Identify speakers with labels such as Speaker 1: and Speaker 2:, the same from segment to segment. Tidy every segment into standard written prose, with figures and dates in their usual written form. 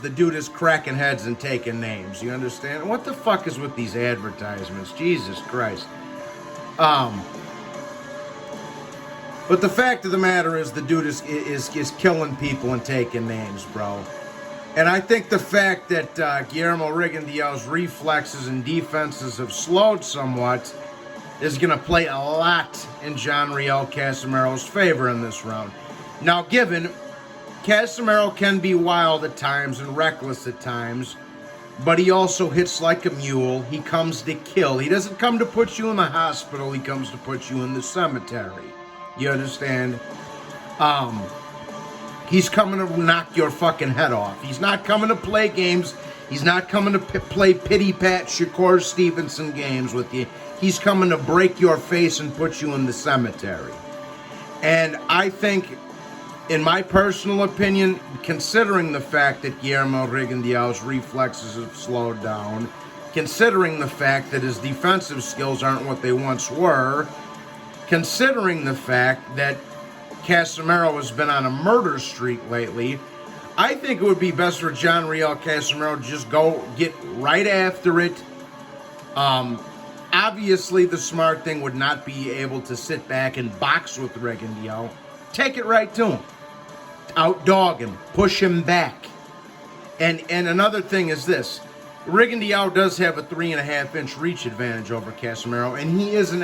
Speaker 1: The dude is cracking heads and taking names. You understand? What the fuck is with these advertisements? Jesus Christ. But the fact of the matter is the dude is killing people and taking names, bro. And I think the fact that Guillermo Rigondeaux's reflexes and defenses have slowed somewhat is going to play a lot in Jonriel Casamaro's favor in this round. Now, given Casamaro can be wild at times and reckless at times, but he also hits like a mule. He comes to kill. He doesn't come to put you in the hospital. He comes to put you in the cemetery. You understand? He's coming to knock your fucking head off. He's not coming to play games. He's not coming to play pity-pat Shakur Stevenson games with you. He's coming to break your face and put you in the cemetery. And I think, in my personal opinion, considering the fact that Guillermo Rigondeaux's reflexes have slowed down, considering the fact that his defensive skills aren't what they once were, considering the fact that Casamaro has been on a murder streak lately, I think it would be best for Jonriel Casamaro to just go get right after it. Obviously, the smart thing would not be able to sit back and box with Rigondeaux. Take it right to him. Outdog him. Push him back. And another thing is this. Rigondeaux does have a 3.5-inch reach advantage over Casamaro, and he is an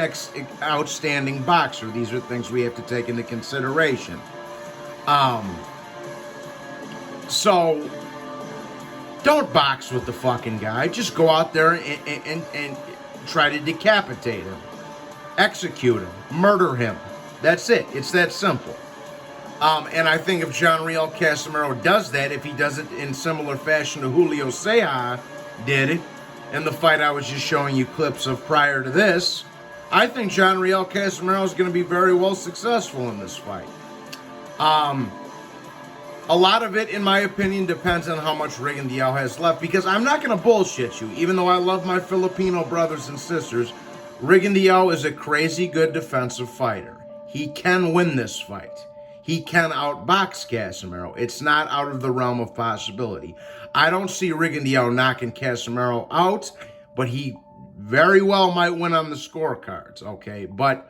Speaker 1: outstanding boxer. These are things we have to take into consideration. So, don't box with the fucking guy. Just go out there and try to decapitate him. Execute him. Murder him. That's it. It's that simple. And I think if Jonriel Casamaro does that, if he does it in similar fashion to Julio Ceja did it, in the fight I was just showing you clips of prior to this, I think Jonriel Casamaro is going to be very well successful in this fight. A lot of it, in my opinion, depends on how much Rigondeaux has left, because I'm not going to bullshit you. Even though I love my Filipino brothers and sisters, Rigondeaux is a crazy good defensive fighter. He can win this fight. He can outbox Casamaro. It's not out of the realm of possibility. I don't see Rigondeaux knocking Casamaro out, but he very well might win on the scorecards, okay? But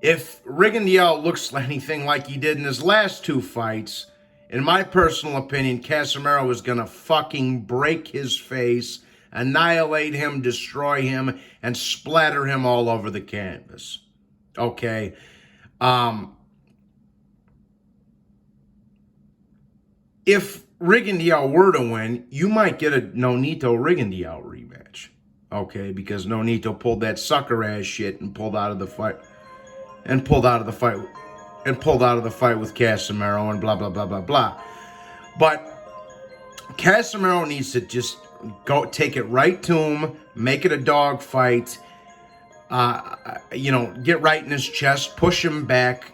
Speaker 1: if Rigondeaux looks anything like he did in his last two fights, in my personal opinion, Casamaro is going to fucking break his face, annihilate him, destroy him, and splatter him all over the canvas, okay? If Rigondeaux were to win, you might get a Nonito Rigondeaux rematch, okay? Because Nonito pulled that sucker ass shit and pulled out of the fight, with Casamaro and blah blah blah blah blah. But Casamaro needs to just go take it right to him, make it a dog fight. Get right in his chest, push him back,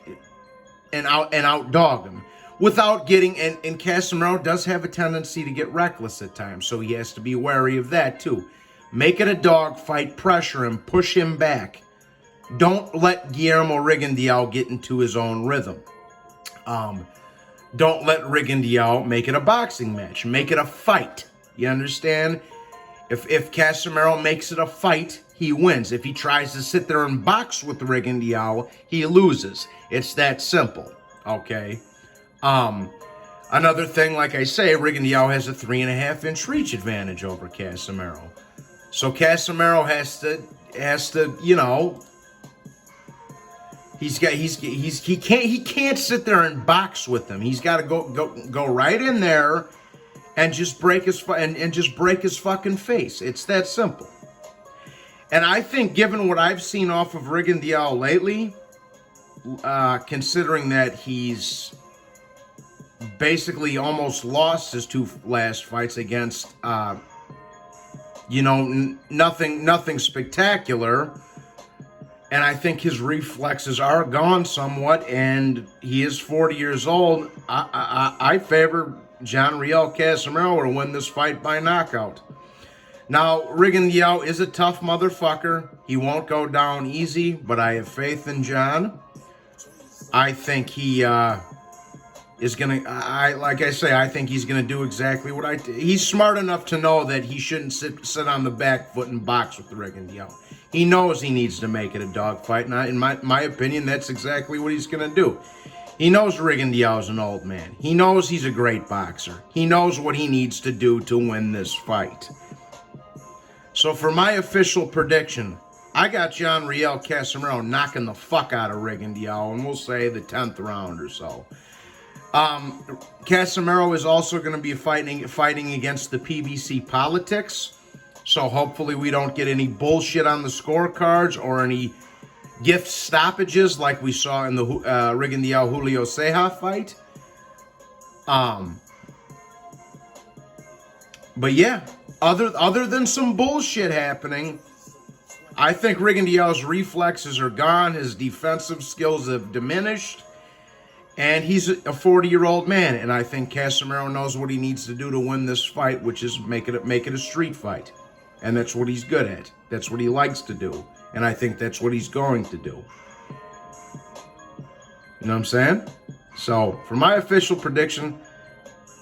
Speaker 1: and outdog him. Without getting, and Casamaro does have a tendency to get reckless at times, so he has to be wary of that too. Make it a dog fight, pressure him, push him back. Don't let Guillermo Rigondeaux get into his own rhythm. Don't let Rigondeaux make it a boxing match. Make it a fight. You understand? If Casamaro makes it a fight, he wins. If he tries to sit there and box with Rigondeaux, he loses. It's that simple, okay? Another thing, like I say, Rigondeaux has a 3.5-inch reach advantage over Casamaro. So Casamaro has to, he can't sit there and box with him. He's got to go right in there and just break his fucking face. It's that simple. And I think, given what I've seen off of Rigondeaux lately, considering that he's basically almost lost his two last fights against, nothing spectacular. And I think his reflexes are gone somewhat, and he is 40 years old. I favor Jonriel Casamaro to win this fight by knockout. Now, Rigondeaux is a tough motherfucker. He won't go down easy, but I have faith in John. I think he is gonna. Like I say, I think he's gonna do exactly what he's smart enough to know that he shouldn't sit on the back foot and box with Rigondeaux. He knows he needs to make it a dogfight, and in my opinion, that's exactly what he's gonna do. He knows Rigondeaux's an old man. He knows he's a great boxer. He knows what he needs to do to win this fight. So for my official prediction, I got Jean-Riel Casimero knocking the fuck out of Rigondeaux, and we'll say the 10th round or so. Casimero is also going to be fighting against the PBC politics, so hopefully we don't get any bullshit on the scorecards or any gift stoppages like we saw in the Rigondeaux-Julio Ceja fight. But yeah, other than some bullshit happening, I think Rigondeaux's reflexes are gone, his defensive skills have diminished, and he's a 40-year-old man, and I think Casimero knows what he needs to do to win this fight, which is make it a street fight. And that's what he's good at. That's what he likes to do. And I think that's what he's going to do. You know what I'm saying? So, for my official prediction,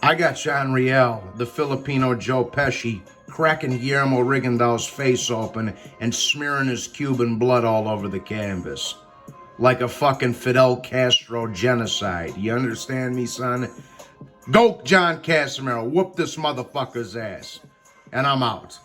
Speaker 1: I got Jean-Riel, the Filipino Joe Pesci, cracking Guillermo Rigondeaux's face open and smearing his Cuban blood all over the canvas. Like a fucking Fidel Castro genocide. You understand me, son? Go, John Casimero. Whoop this motherfucker's ass. And I'm out.